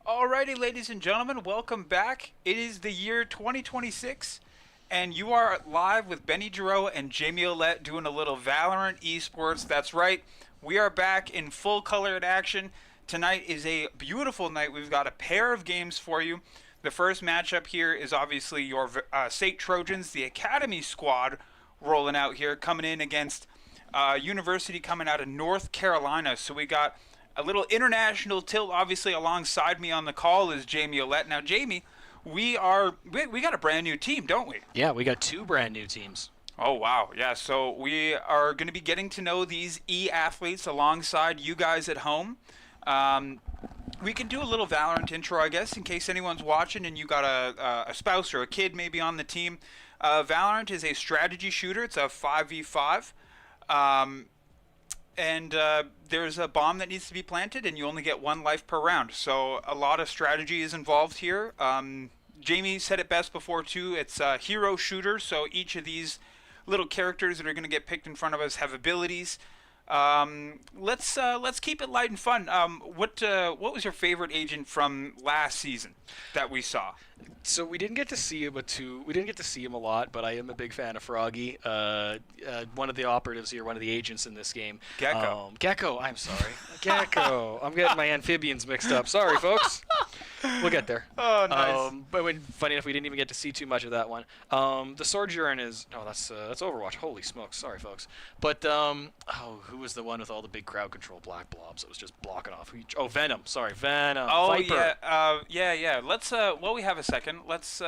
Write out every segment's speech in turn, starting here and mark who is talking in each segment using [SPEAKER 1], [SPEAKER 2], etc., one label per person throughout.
[SPEAKER 1] Alrighty, ladies and gentlemen, welcome back. It is the year 2026, and you are live with Benny Giroux and Jamie Olette doing a little Valorant Esports. That's right, we are back in full colored action. Tonight is a beautiful night. We've got a pair of games for you. The first matchup here is obviously your SAIT Trojans, the Academy squad, rolling out here, coming in against University coming out of North Carolina. So we got a little international tilt. Obviously, alongside me on the call is Jamie Olette. Now, Jamie, we got a brand new team, don't we?
[SPEAKER 2] Yeah, we got two brand new teams.
[SPEAKER 1] Oh, wow. Yeah, so we are going to be getting to know these e-athletes alongside you guys at home. We can do a little Valorant intro, I guess, in case anyone's watching and you got a spouse or a kid maybe on the team. Valorant is a strategy shooter. It's a 5v5. And there's a bomb that needs to be planted, and you only get one life per round. So a lot of strategy is involved here. Jamie said it best before, too. It's a hero shooter, so each of these little characters that are going to get picked in front of us have abilities. Let's keep it light and fun. What was your favorite agent from last season that we saw?
[SPEAKER 2] So we didn't get to see him a lot, but I am a big fan of Froggy. One of the operatives here, one of the agents in this game.
[SPEAKER 1] Gecko.
[SPEAKER 2] I'm sorry. Gecko. I'm getting my amphibians mixed up. Sorry, folks. We'll get there.
[SPEAKER 1] Oh, nice.
[SPEAKER 2] Funny enough, we didn't even get to see too much of that one. The Sojourn is that's Overwatch. Holy smokes! Sorry, folks. But who was the one with all the big crowd control black blobs that was just blocking off? Venom. Sorry, Venom.
[SPEAKER 1] Oh,
[SPEAKER 2] Viper.
[SPEAKER 1] yeah. Let's while we have a second, let's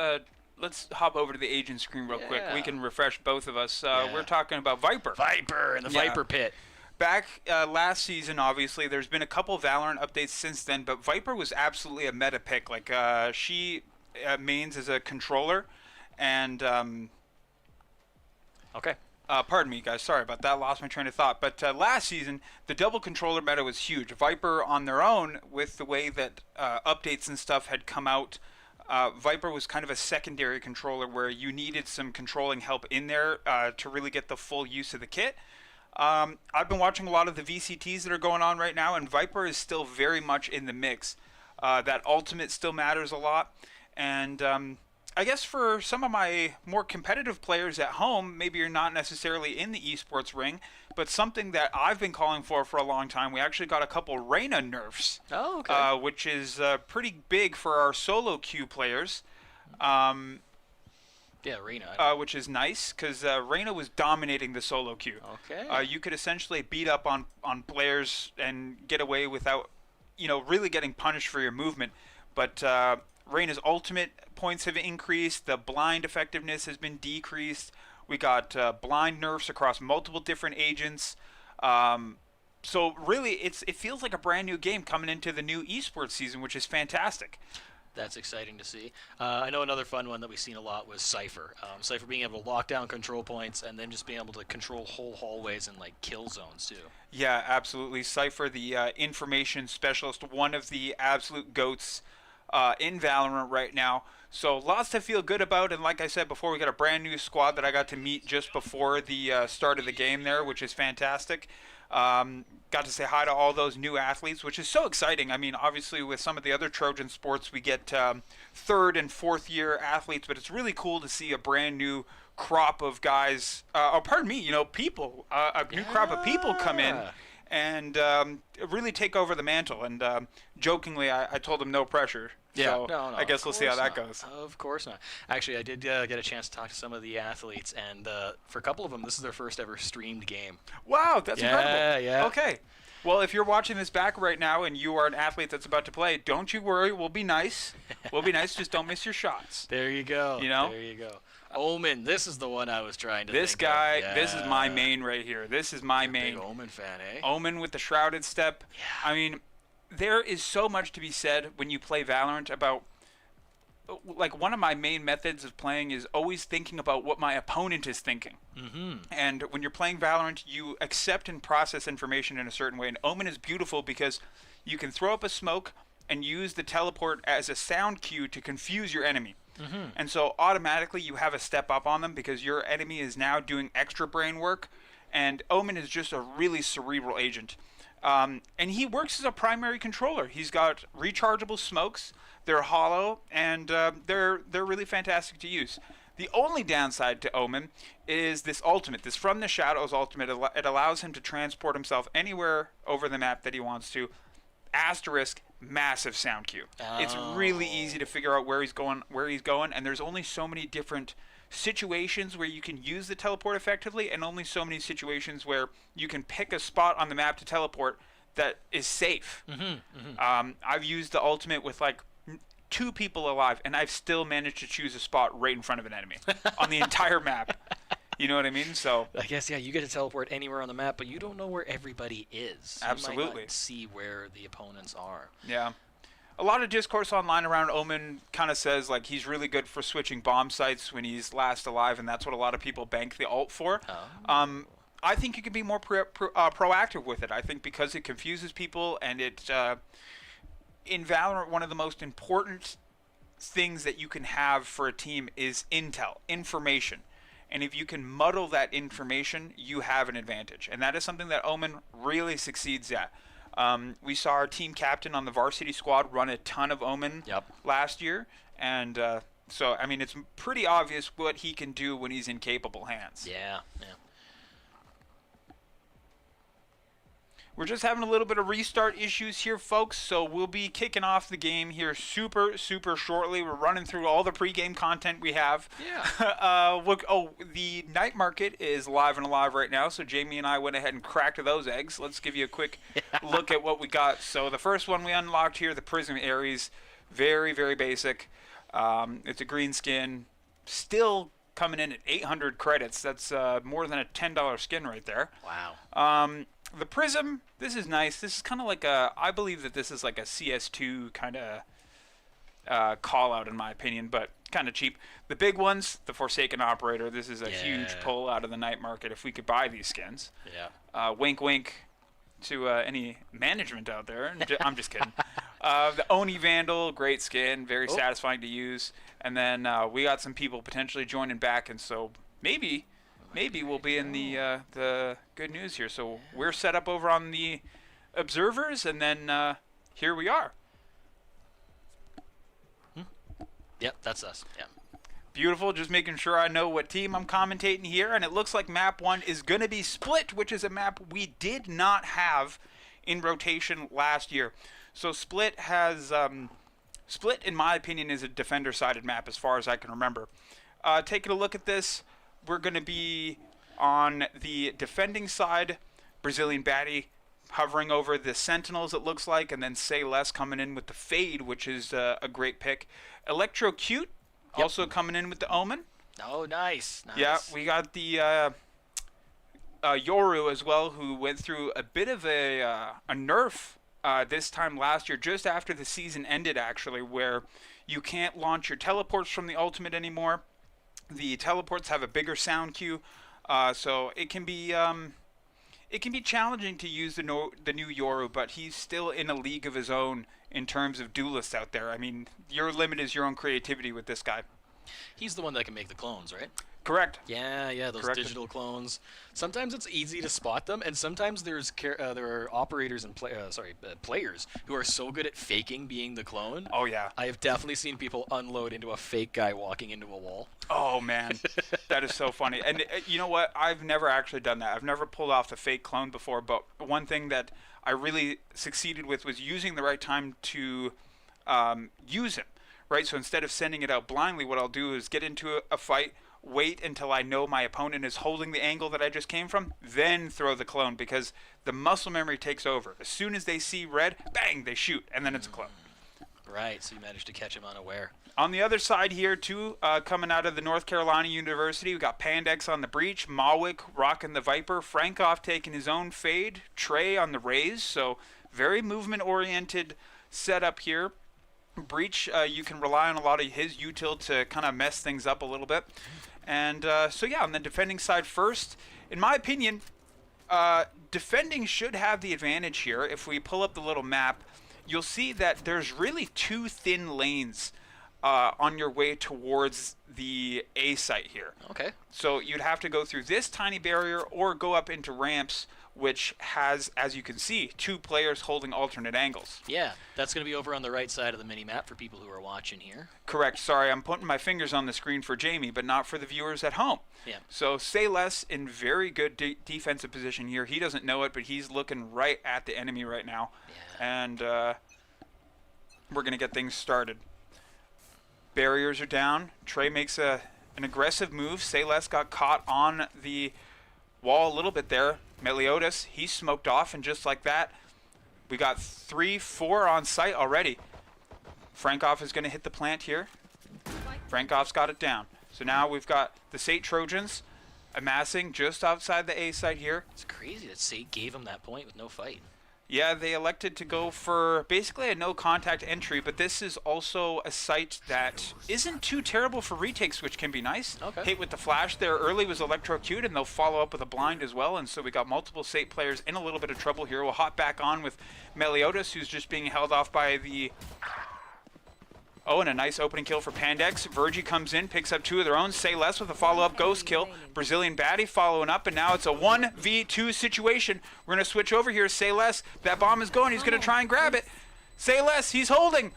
[SPEAKER 1] hop over to the agent screen real quick. We can refresh both of us. We're talking about Viper.
[SPEAKER 2] Viper in the Viper pit.
[SPEAKER 1] Back last season, obviously, there's been a couple Valorant updates since then, but Viper was absolutely a meta pick. Like, she mains as a controller, and
[SPEAKER 2] okay.
[SPEAKER 1] Pardon me, guys. Sorry about that. Lost my train of thought. But last season, the double controller meta was huge. Viper on their own, with the way that updates and stuff had come out, Viper was kind of a secondary controller where you needed some controlling help in there to really get the full use of the kit. I've been watching a lot of the VCTs that are going on right now, and Viper is still very much in the mix. That ultimate still matters a lot, and I guess for some of my more competitive players at home, maybe you're not necessarily in the esports ring, but something that I've been calling for a long time, we actually got a couple Reyna nerfs, which is pretty big for our solo queue players.
[SPEAKER 2] Yeah, Reyna.
[SPEAKER 1] Which is nice, because Reyna was dominating the solo queue.
[SPEAKER 2] Okay.
[SPEAKER 1] You could essentially beat up on players and get away without, really getting punished for your movement. But Reyna's ultimate points have increased. The blind effectiveness has been decreased. We got blind nerfs across multiple different agents. So really, it feels like a brand new game coming into the new esports season, which is fantastic.
[SPEAKER 2] That's exciting to see. I know another fun one that we've seen a lot was Cypher. Cypher being able to lock down control points and then just being able to control whole hallways and kill zones too.
[SPEAKER 1] Yeah, absolutely. Cypher, the information specialist, one of the absolute goats in Valorant right now. So lots to feel good about, and like I said before, we got a brand new squad that I got to meet just before the start of the game there, which is fantastic. Got to say hi to all those new athletes, which is so exciting. I mean, obviously with some of the other Trojan sports, we get third and fourth year athletes, but it's really cool to see a brand new crop of guys, people, a new crop of people come in and really take over the mantle. And jokingly, I told them no pressure.
[SPEAKER 2] Yeah,
[SPEAKER 1] so I guess we'll see how that goes.
[SPEAKER 2] Of course not. Actually, I did get a chance to talk to some of the athletes, and for a couple of them, this is their first ever streamed game.
[SPEAKER 1] Wow, that's incredible.
[SPEAKER 2] Yeah.
[SPEAKER 1] Okay. Well, if you're watching this back right now and you are an athlete that's about to play, don't you worry. We'll be nice. We'll be nice. Just don't miss your shots.
[SPEAKER 2] There you go.
[SPEAKER 1] There
[SPEAKER 2] you go. Omen, this is the one I was trying to
[SPEAKER 1] This
[SPEAKER 2] think
[SPEAKER 1] guy,
[SPEAKER 2] of. Yeah.
[SPEAKER 1] This is my main right here. This is my
[SPEAKER 2] You're
[SPEAKER 1] main.
[SPEAKER 2] A big Omen fan, eh?
[SPEAKER 1] Omen with the shrouded step.
[SPEAKER 2] Yeah.
[SPEAKER 1] I mean, there is so much to be said when you play Valorant about, one of my main methods of playing is always thinking about what my opponent is thinking.
[SPEAKER 2] Mm-hmm.
[SPEAKER 1] And when you're playing Valorant, you accept and process information in a certain way. And Omen is beautiful because you can throw up a smoke and use the teleport as a sound cue to confuse your enemy.
[SPEAKER 2] Mm-hmm.
[SPEAKER 1] And so automatically you have a step up on them because your enemy is now doing extra brain work. And Omen is just a really cerebral agent. And he works as a primary controller. He's got rechargeable smokes. They're hollow, and they're really fantastic to use. The only downside to Omen is this ultimate, this From the Shadows ultimate. It allows him to transport himself anywhere over the map that he wants to. Asterisk, massive sound cue.
[SPEAKER 2] Oh.
[SPEAKER 1] It's really easy to figure out where he's going, and there's only so many different situations where you can use the teleport effectively, and only so many situations where you can pick a spot on the map to teleport that is safe. I've used the ultimate with like 2 people alive, and I've still managed to choose a spot right in front of an enemy on the entire map. You know what I mean? So
[SPEAKER 2] I guess, yeah, you get to teleport anywhere on the map, but you don't know where everybody is.
[SPEAKER 1] Absolutely.
[SPEAKER 2] You might not see where the opponents are.
[SPEAKER 1] yeah. A lot of discourse online around Omen kind of says like he's really good for switching bomb sites when he's last alive, and that's what a lot of people bank the ult for. I think you can be more proactive with it. I think because it confuses people, and it in Valorant, one of the most important things that you can have for a team is information. And if you can muddle that information, you have an advantage. And that is something that Omen really succeeds at. We saw our team captain on the Varsity squad run a ton of Omen last year. And so, I mean, it's pretty obvious what he can do when he's in capable hands.
[SPEAKER 2] Yeah.
[SPEAKER 1] We're just having a little bit of restart issues here, folks, so we'll be kicking off the game here super shortly. We're running through all the pregame content we have.
[SPEAKER 2] Yeah.
[SPEAKER 1] The night market is live and alive right now, so Jamie and I went ahead and cracked those eggs. Let's give you a quick look at what we got. So the first one we unlocked here, the Prism Ares, very, very basic. It's a green skin, still coming in at 800 credits. That's more than a $10 skin right there.
[SPEAKER 2] Wow.
[SPEAKER 1] The Prism, this is nice. This is kind of like I believe that this is like a CS2 kind of call out in my opinion, but kind of cheap. The big ones, the Forsaken Operator, this is a huge pull out of the night market if we could buy these skins.
[SPEAKER 2] Yeah.
[SPEAKER 1] Wink, wink to any management out there. I'm just kidding. The Oni Vandal, great skin, very satisfying to use. And then we got some people potentially joining back, and so maybe we'll be in the good news here. So we're set up over on the observers, and then here we are.
[SPEAKER 2] Yep, that's us. Yeah.
[SPEAKER 1] Beautiful. Just making sure I know what team I'm commentating here, and it looks like map 1 is going to be Split, which is a map we did not have in rotation last year. So Split has Split, in my opinion, is a defender-sided map as far as I can remember. Taking a look at this, we're going to be on the defending side. Brazilian Baddie hovering over the Sentinels, it looks like, and then Say Less coming in with the Fade, which is a great pick. Electro Cute also coming in with the Omen.
[SPEAKER 2] Oh, nice.
[SPEAKER 1] Yeah, we got the Yoru as well, who went through a bit of a nerf this time last year, just after the season ended, actually, where you can't launch your teleports from the ultimate anymore. The teleports have a bigger sound cue, so it can be challenging to use the new Yoru, but he's still in a league of his own in terms of duelists out there. I mean, your limit is your own creativity with this guy.
[SPEAKER 2] He's the one that can make the clones, right?
[SPEAKER 1] Correct.
[SPEAKER 2] Yeah, those digital clones. Sometimes it's easy to spot them, and sometimes there are operators and players who are so good at faking being the clone.
[SPEAKER 1] Oh yeah.
[SPEAKER 2] I have definitely seen people unload into a fake guy walking into a wall.
[SPEAKER 1] Oh man, that is so funny. And you know what? I've never actually done that. I've never pulled off the fake clone before, but one thing that I really succeeded with was using the right time to use him. Right? So instead of sending it out blindly, what I'll do is get into a fight, wait until I know my opponent is holding the angle that I just came from, then throw the clone, because the muscle memory takes over. As soon as they see red, bang, they shoot, and then it's a clone.
[SPEAKER 2] Right, so you managed to catch him unaware.
[SPEAKER 1] On the other side here, too, coming out of the North Carolina University, we got Pandex on the Breach, Mawick rocking the Viper, Frankov taking his own Fade, Trey on the Raze, so very movement-oriented setup here. Breach, you can rely on a lot of his util to kind of mess things up a little bit. And so yeah, on the defending side first, in my opinion, defending should have the advantage here. If we pull up the little map, you'll see that there's really 2 thin lanes on your way towards the A site here.
[SPEAKER 2] Okay.
[SPEAKER 1] So you'd have to go through this tiny barrier or go up into ramps, which has, as you can see, 2 players holding alternate angles.
[SPEAKER 2] Yeah, that's going to be over on the right side of the mini-map for people who are watching here.
[SPEAKER 1] Correct. Sorry, I'm putting my fingers on the screen for Jamie, but not for the viewers at home.
[SPEAKER 2] Yeah.
[SPEAKER 1] So Say Less in very good defensive position here. He doesn't know it, but he's looking right at the enemy right now.
[SPEAKER 2] Yeah.
[SPEAKER 1] And we're going to get things started. Barriers are down. Trey makes an aggressive move. Say Less got caught on the wall a little bit there. Meliodas, he smoked off, and just like that, we got 3, 4 on site already. Frankoff is going to hit the plant here. Frankoff's got it down. So now we've got the SAIT Trojans amassing just outside the A site here.
[SPEAKER 2] It's crazy that SAIT gave him that point with no fight.
[SPEAKER 1] Yeah, they elected to go for basically a no-contact entry, but this is also a site that isn't too terrible for retakes, which can be nice.
[SPEAKER 2] Okay.
[SPEAKER 1] Hit with the flash there early was electrocuted, and they'll follow up with a blind as well, and so we got multiple SAIT players in a little bit of trouble here. We'll hop back on with Meliodas, who's just being held off by the... Oh, and a nice opening kill for Pandex. Virgie comes in, picks up 2 of their own. Say Less with a follow-up ghost kill. Brazilian Baddie following up, and now it's a 1v2 situation. We're going to switch over here. Say Less. That bomb is going. He's going to try and grab it. Say Less. He's holding.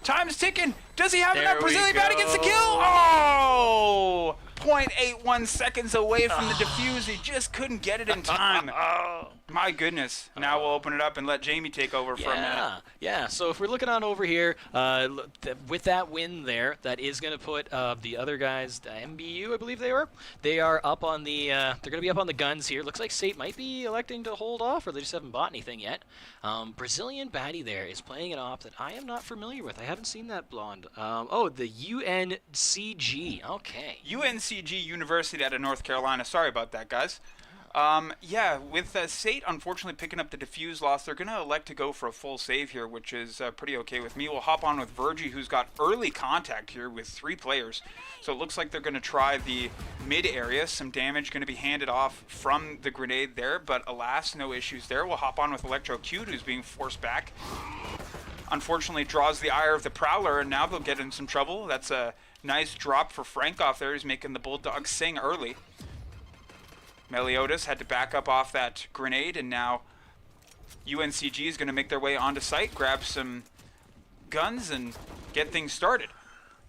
[SPEAKER 1] Time's ticking. Does he have enough? Brazilian Baddie gets the kill. Oh! 0.81 seconds away from the defuse. He just couldn't get it in time. My goodness. Now we'll open it up and let Jamie take over for a minute.
[SPEAKER 2] Yeah, so if we're looking on over here, with that win there, that is going to put the other guys, MBU, I believe they are up on the, they're going to be up on the guns here. Looks like SAIT might be electing to hold off, or they just haven't bought anything yet. Brazilian Baddie there is playing an op that I am not familiar with. I haven't seen that blonde. Oh, the UNCG. Okay.
[SPEAKER 1] UNCG University out of North Carolina. Sorry about that, guys. Yeah, with SAIT unfortunately picking up the defuse loss, they're going to elect to go for a full save here, which is pretty okay with me. We'll hop on with Virgie, who's got early contact here with 3 players. So it looks like they're going to try the mid area. Some damage going to be handed off from the grenade there, but alas, no issues there. We'll hop on with Electrocute, who's being forced back. Unfortunately, draws the ire of the Prowler, and now they'll get in some trouble. That's a nice drop for Frankoff there. He's making the Bulldog sing early. Meliodas had to back up off that grenade, and now UNCG is going to make their way onto site, grab some guns, and get things started.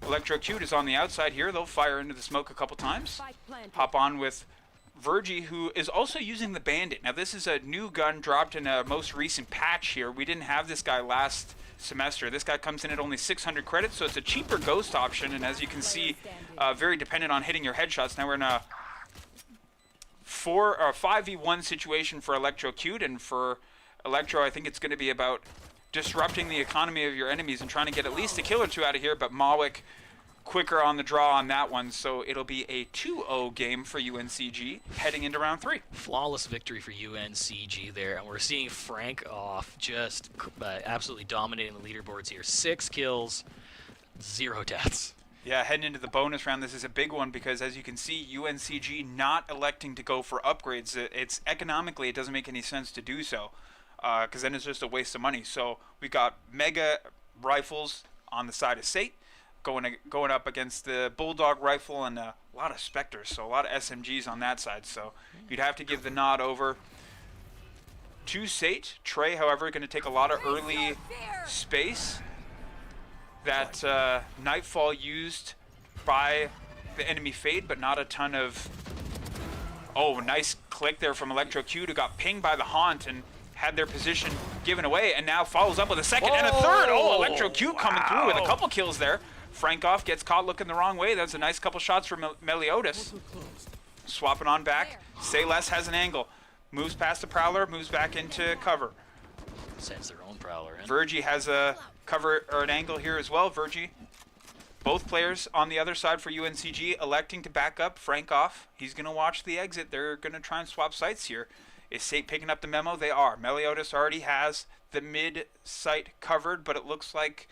[SPEAKER 1] Electrocute is on the outside here. They'll fire into the smoke a couple times. Hop on with Virgie, who is also using the Bandit. Now, this is a new gun dropped in a most recent patch here. We didn't have this guy last semester. This guy comes in at only 600 credits, so it's a cheaper ghost option, and as you can see, very dependent on hitting your headshots. Now we're in a 5v1 situation for Electrocute, and for Electro, I think it's going to be about disrupting the economy of your enemies and trying to get at least a kill or 2 out of here, but Mawick quicker on the draw on that one, so it'll be a 2-0 game for UNCG heading into round 3.
[SPEAKER 2] Flawless victory for UNCG there, and we're seeing Frankoff just absolutely dominating the leaderboards here. 6 kills, 0 deaths.
[SPEAKER 1] Yeah, heading into the bonus round, this is a big one because, as you can see, UNCG not electing to go for upgrades. It's economically, it doesn't make any sense to do so, because then it's just a waste of money. So we've got mega rifles on the side of SAIT, going up against the Bulldog rifle, and a lot of Spectres, so a lot of SMGs on that side. So you'd have to give the nod over to SAIT. Trey, however, going to take a lot of early space. That Nightfall used by the enemy Fade, but not a ton of... Oh, nice click there from Electrocute, who got pinged by the Haunt and had their position given away, and now follows up with a second and a third. Oh, Electrocute coming through with a couple kills there. Frankoff gets caught looking the wrong way. That's a nice couple shots from Meliodas. Swapping on back. Say Less has an angle. Moves past the Prowler, moves back into cover.
[SPEAKER 2] Sends their own Prowler in.
[SPEAKER 1] Virgie has a cover or an angle here as well. Virgie. Both players on the other side for UNCG electing to back up Frankoff. He's going to watch the exit. They're going to try and swap sites here. Is SAIT picking up the memo? They are. Meliodas already has the mid site covered, but it looks like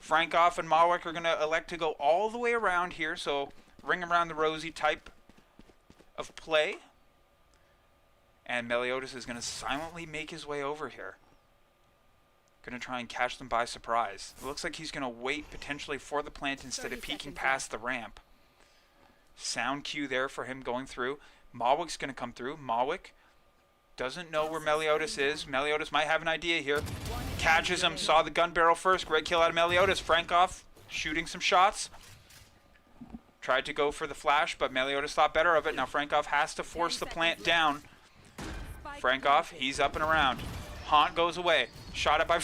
[SPEAKER 1] Frankoff and Mawick are going to elect to go all the way around here. So ring around the rosy type of play. And Meliodas is going to silently make his way over here. Going to try and catch them by surprise. It looks like he's going to wait potentially for the plant instead of peeking past the ramp. Sound cue there for him going through. Mawick's going to come through. Mawick doesn't know where Meliodas is. Meliodas might have an idea here. Catches him, saw the gun barrel first. Great kill out of Meliodas. Frankov shooting some shots. Tried to go for the flash, but Meliodas thought better of it. Now Frankov has to force the plant down. Frankov, he's up and around. Haunt goes away. Shot at by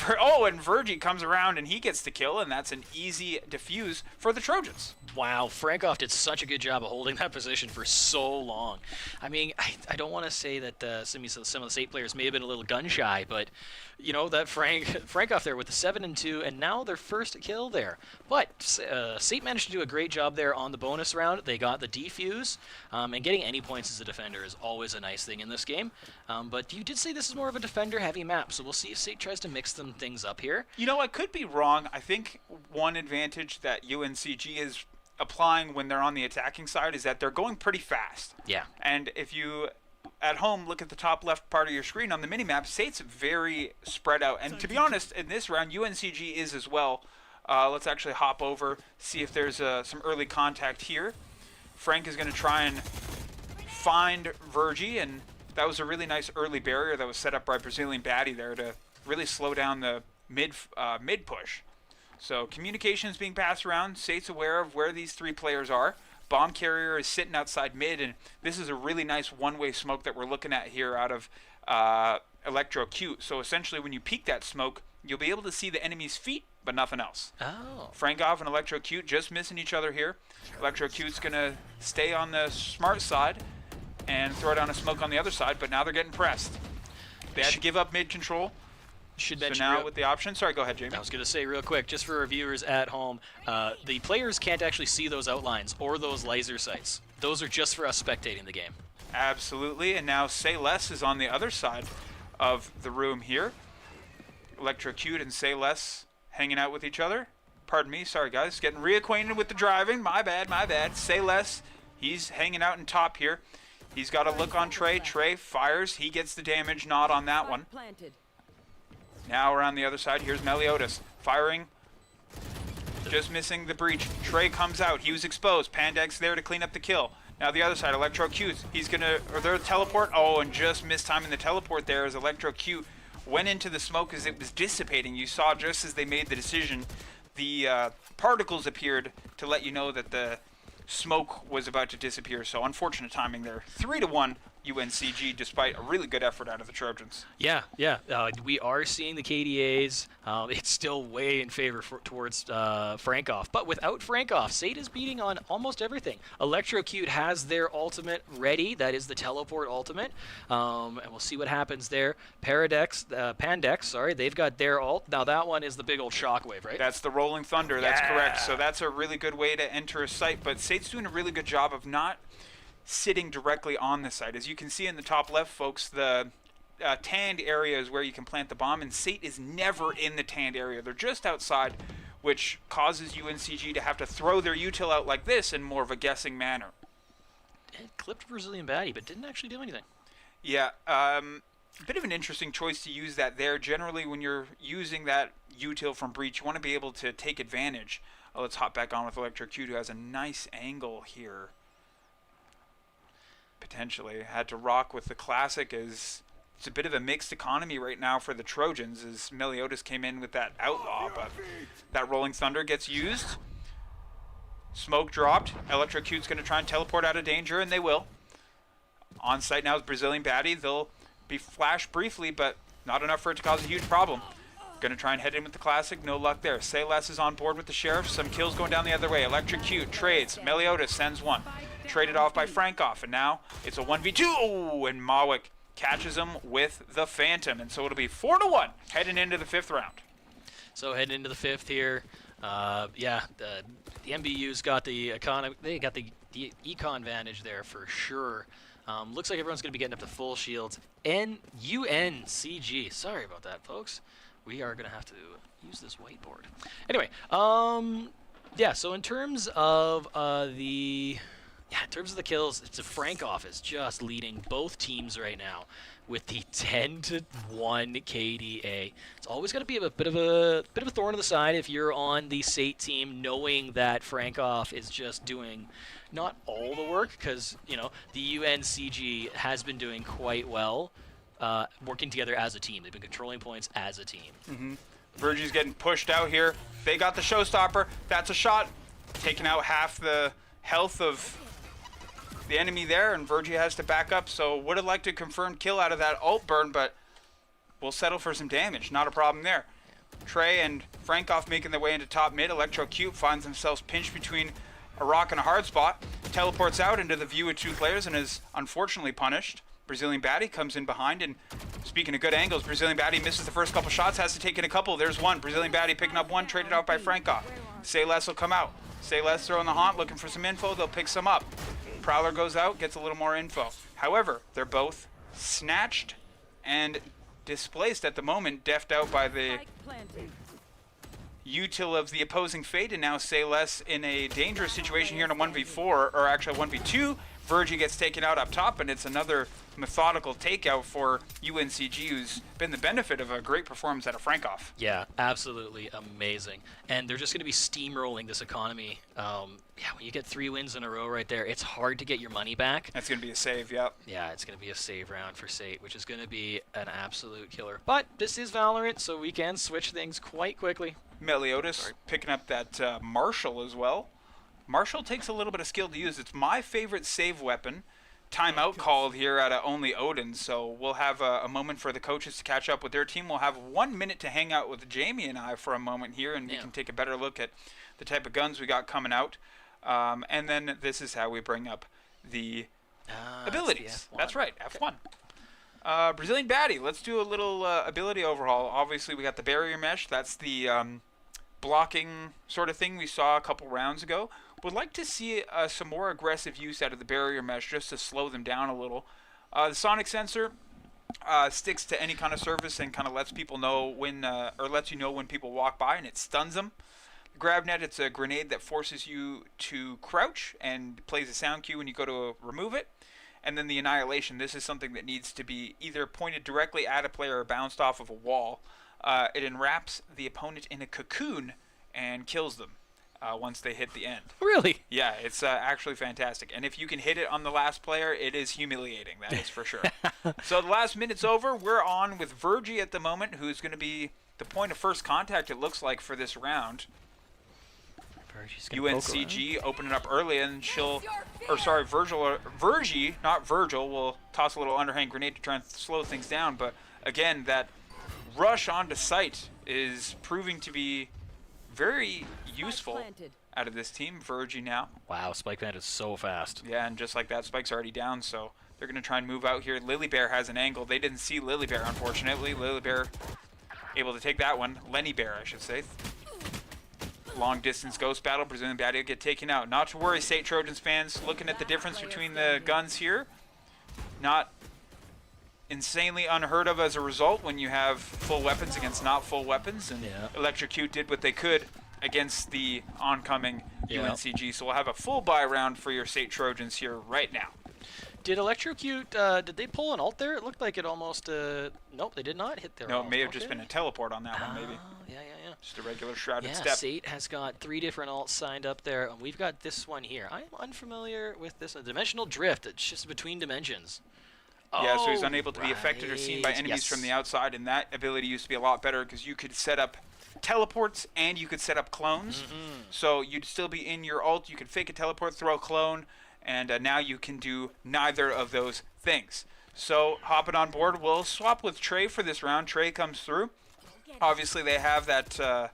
[SPEAKER 1] and Virgie comes around and he gets the kill, and that's an easy defuse for the Trojans.
[SPEAKER 2] Wow, Frankov did such a good job of holding that position for so long. I mean, I don't want to say that some of the SAIT players may have been a little gun shy, but you know that Frankov there with the 7-2, and now their first kill there. But SAIT managed to do a great job there on the bonus round. They got the defuse, and getting any points as a defender is always a nice thing in this game. But you did say this is more of a defender-heavy map, so we'll see if SAIT tries to mix some things up here.
[SPEAKER 1] You know, I could be wrong. I think one advantage that UNCG is applying when they're on the attacking side is that they're going pretty fast.
[SPEAKER 2] Yeah.
[SPEAKER 1] And if you at home look at the top left part of your screen on the minimap, SAIT's very spread out. And to be honest, in this round, UNCG is as well. Let's actually hop over, see if there's some early contact here. Frank is going to try and find Virgie, and that was a really nice early barrier that was set up by Brazilian Baddie there to really slow down the mid push. So communication is being passed around. SAIT's aware of where these three players are. Bomb carrier is sitting outside mid, and this is a really nice one-way smoke that we're looking at here out of Electrocute. So essentially when you peek that smoke, you'll be able to see the enemy's feet, but nothing else.
[SPEAKER 2] Oh.
[SPEAKER 1] Frankov and Electrocute just missing each other here. Electrocute's going to stay on the smart side and throw down a smoke on the other side, but now they're getting pressed. They had to give up mid control.
[SPEAKER 2] Should
[SPEAKER 1] so now with the option, sorry, go ahead, Jamie.
[SPEAKER 2] I was going to say real quick, just for our viewers at home, the players can't actually see those outlines or those laser sights. Those are just for us spectating the game.
[SPEAKER 1] Absolutely, and now Say Less is on the other side of the room here. Electrocute and Say Less hanging out with each other. Pardon me, sorry guys, getting reacquainted with the driving. My bad, my bad. Say Less, he's hanging out in top here. He's got a look on Trey. Trey fires, he gets the damage nod on that one. Now around the other side, here's Meliodas firing, just missing the breach. Trey comes out, he was exposed. Pandex there to clean up the kill. Now the other side, Electrocute, he's gonna, or their teleport, and just missed timing the teleport there as Electrocute went into the smoke as it was dissipating. You saw just as they made the decision, the particles appeared to let you know that the smoke was about to disappear. So unfortunate timing there. 3-1. UNCG, despite a really good effort out of the Trojans.
[SPEAKER 2] Yeah. We are seeing the KDAs. It's still way in favor towards Frankov. But without Frankov, SAIT is beating on almost everything. Electrocute has their ultimate ready. That is the teleport ultimate. And we'll see what happens there. Pandex, they've got their ult. Now that one is the big old shockwave, right?
[SPEAKER 1] That's the Rolling Thunder. That's correct. So that's a really good way to enter a site. But SAIT's doing a really good job of not sitting directly on the site. As you can see in the top left, folks, the tanned area is where you can plant the bomb, and SAIT is never in the tanned area. They're just outside, which causes UNCG to have to throw their util out like this in more of a guessing manner.
[SPEAKER 2] It clipped Brazilian Baddie, but didn't actually do anything.
[SPEAKER 1] Yeah, a bit of an interesting choice to use that there. Generally, when you're using that util from breach, you want to be able to take advantage. Let's hop back on with Electrocute, who has a nice angle here. Potentially had to rock with the classic, as it's a bit of a mixed economy right now for the Trojans, as Meliodas came in with that outlaw, but that Rolling Thunder gets used. Smoke dropped. Electrocute's going to try and teleport out of danger, and they will. On site now is Brazilian Baddie. They'll be flashed briefly, but not enough for it to cause a huge problem. Going to try and head in with the classic. No luck there. Say Less is on board with the Sheriff. Some kills going down the other way. Electrocute trades. Meliodas sends one. Traded off by Frankov, and now it's a 1v2. Oh, and Mawick catches him with the Phantom, and so it'll be 4-1 heading into the 5th round.
[SPEAKER 2] So heading into the 5th here, the MBU's got the they got the econ advantage there for sure. Looks like everyone's going to be getting up to full shields. UNCG. Sorry about that, folks. We are going to have to use this whiteboard. Anyway, so in terms of Yeah, in terms of the kills, it's Frankoff is just leading both teams right now with the 10-1 KDA. It's always going to be a bit of a thorn in the side if you're on the SAIT team, knowing that Frankoff is just doing not all the work, because the UNCG has been doing quite well, working together as a team. They've been controlling points as a team.
[SPEAKER 1] Virgie's getting pushed out here. They got the showstopper. That's a shot, taking out half the health of the enemy there, and Virgie has to back up. So would have liked to confirm kill out of that ult burn, but we'll settle for some damage. Not a problem there. Trey and Frankoff making their way into top mid. Electrocute finds themselves pinched between a rock and a hard spot. Teleports out into the view of two players and is unfortunately punished. Brazilian Batty comes in behind, and speaking of good angles, Brazilian Batty misses the first couple shots, has to take in a couple. There's one. Brazilian Batty picking up one, traded out by Frankoff. Say Less will come out. Say Less throwing the haunt, looking for some info. They'll pick some up. Prowler goes out, gets a little more info. However, they're both snatched and displaced at the moment, defed out by the util of the opposing Fate, and now Say Less in a dangerous situation here in a 1v4, or actually a 1v2. Virgie gets taken out up top, and it's another methodical takeout for UNCG, who's been the benefit of a great performance out of Frankoff.
[SPEAKER 2] Yeah, absolutely amazing. And they're just going to be steamrolling this economy. Yeah, when you get 3 wins in a row right there, it's hard to get your money back.
[SPEAKER 1] That's going to be a save, yep.
[SPEAKER 2] Yeah, it's going to be a save round for SAIT, which is going to be an absolute killer. But this is Valorant, so we can switch things quite quickly.
[SPEAKER 1] Meliodas picking up that Marshall as well. Marshall takes a little bit of skill to use. It's my favorite save weapon. Timeout called here out of only Odin, so we'll have a moment for the coaches to catch up with their team. We'll have 1 minute to hang out with Jamie and I for a moment here, and we can take a better look at the type of guns we got coming out. And then this is how we bring up the abilities. That's right, F1. Brazilian Batty, let's do a little ability overhaul. Obviously, we got the barrier mesh. That's the blocking sort of thing we saw a couple rounds ago. Would like to see some more aggressive use out of the barrier mesh just to slow them down a little. The sonic sensor sticks to any kind of surface and kind of lets people know when, or lets you know when people walk by, and it stuns them. The grab net, it's a grenade that forces you to crouch and plays a sound cue when you go to remove it. And then the annihilation, this is something that needs to be either pointed directly at a player or bounced off of a wall. It enwraps the opponent in a cocoon and kills them once they hit the end.
[SPEAKER 2] Really?
[SPEAKER 1] Yeah, it's actually fantastic. And if you can hit it on the last player, it is humiliating, that is for sure. So the last minute's over. We're on with Virgie at the moment, who's going to be the point of first contact, it looks like, for this round. UNCG opening up early, and she'll, or sorry, Virgie, not Virgil, will toss a little underhand grenade to try and slow things down. But again, that rush onto SAIT is proving to be very useful out of this team. Virgie now.
[SPEAKER 2] Wow, Spike Plant is so fast.
[SPEAKER 1] Yeah, and just like that, Spike's already down, so they're going to try and move out here. Lily Bear has an angle. They didn't see Lily Bear, unfortunately. Lily Bear able to take that one. Lenny Bear, I should say. Long distance ghost battle. Brazilian Batty will get taken out. Not to worry, SAIT Trojans fans. Looking at the difference between the guns here. Not insanely unheard of as a result when you have full weapons against not full weapons. And Electrocute did what they could against the oncoming UNCG. So we'll have a full buy round for your SAIT Trojans here right now.
[SPEAKER 2] Did Electrocute, did they pull an ult there? It looked like it almost, nope, they did not hit their
[SPEAKER 1] No,
[SPEAKER 2] ult.
[SPEAKER 1] it may have just been a teleport on that one, maybe.
[SPEAKER 2] Yeah.
[SPEAKER 1] Just a regular shrouded step.
[SPEAKER 2] Yeah, SAIT has got 3 different ults signed up there, and we've got this one here. I'm unfamiliar with this. Dimensional Drift, it's just between dimensions.
[SPEAKER 1] Yeah, so he's unable to be affected or seen by enemies from the outside, and that ability used to be a lot better because you could set up teleports and you could set up clones. So you'd still be in your ult, you could fake a teleport, throw a clone, and now you can do neither of those things. So hopping on board, we'll swap with Trey for this round. Trey comes through. Obviously they have that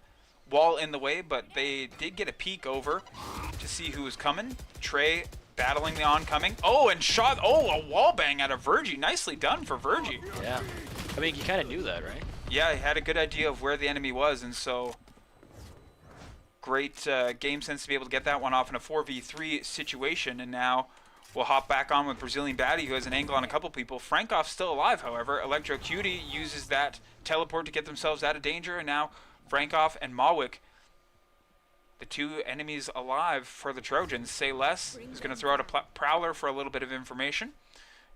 [SPEAKER 1] wall in the way, but they did get a peek over to see who was coming. Trey battling the oncoming. Oh, and shot. Oh, a wall bang out of Virgie. Nicely done for Virgie.
[SPEAKER 2] Yeah. I mean, you kind of knew that, right?
[SPEAKER 1] Yeah, he had a good idea of where the enemy was, and so great game sense to be able to get that one off in a 4v3 situation. And now we'll hop back on with Brazilian Batty, who has an angle on a couple people. Frankoff's still alive, however. Electrocutie uses that teleport to get themselves out of danger, and now Frankoff and Mawick, the two enemies alive for the Trojans. Say Less is going to throw out a Prowler for a little bit of information.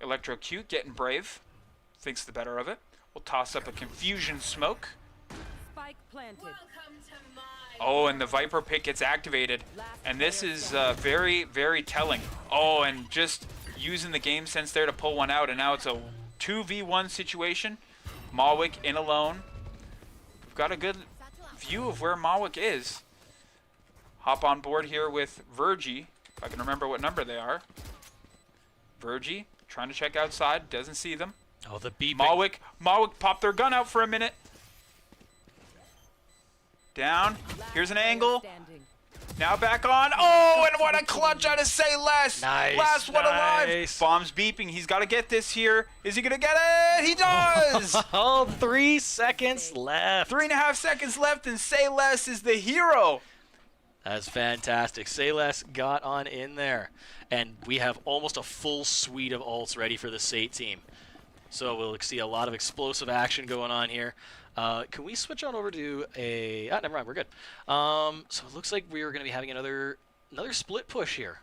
[SPEAKER 1] Electrocute getting brave. Thinks the better of it. We'll toss up a Confusion Smoke.
[SPEAKER 3] Spike planted.
[SPEAKER 1] Oh, and the Viper pick gets activated. And this is very, very telling. Oh, and just using the game sense there to pull one out. And now it's a 2v1 situation. Mawick in alone. We've got a good view of where Mawick is. Hop on board here with Virgie, if I can remember what number they are. Virgie trying to check outside, doesn't see them.
[SPEAKER 2] Oh, the beeping.
[SPEAKER 1] Mawick popped their gun out for a minute. Down. Here's an angle. Now back on. Oh, and what a clutch out of Say Less.
[SPEAKER 2] Nice.
[SPEAKER 1] Last one alive. Bomb's beeping. He's got to get this here. Is he going to get it? He does.
[SPEAKER 2] Oh, 3 seconds left.
[SPEAKER 1] 3.5 seconds left, and Say Less is the hero.
[SPEAKER 2] That's fantastic. Say Less got on in there. And we have almost a full suite of ults ready for the SAIT team. So we'll see a lot of explosive action going on here. Can we switch on over to a... never mind, we're good. So it looks like we're going to be having another split push here.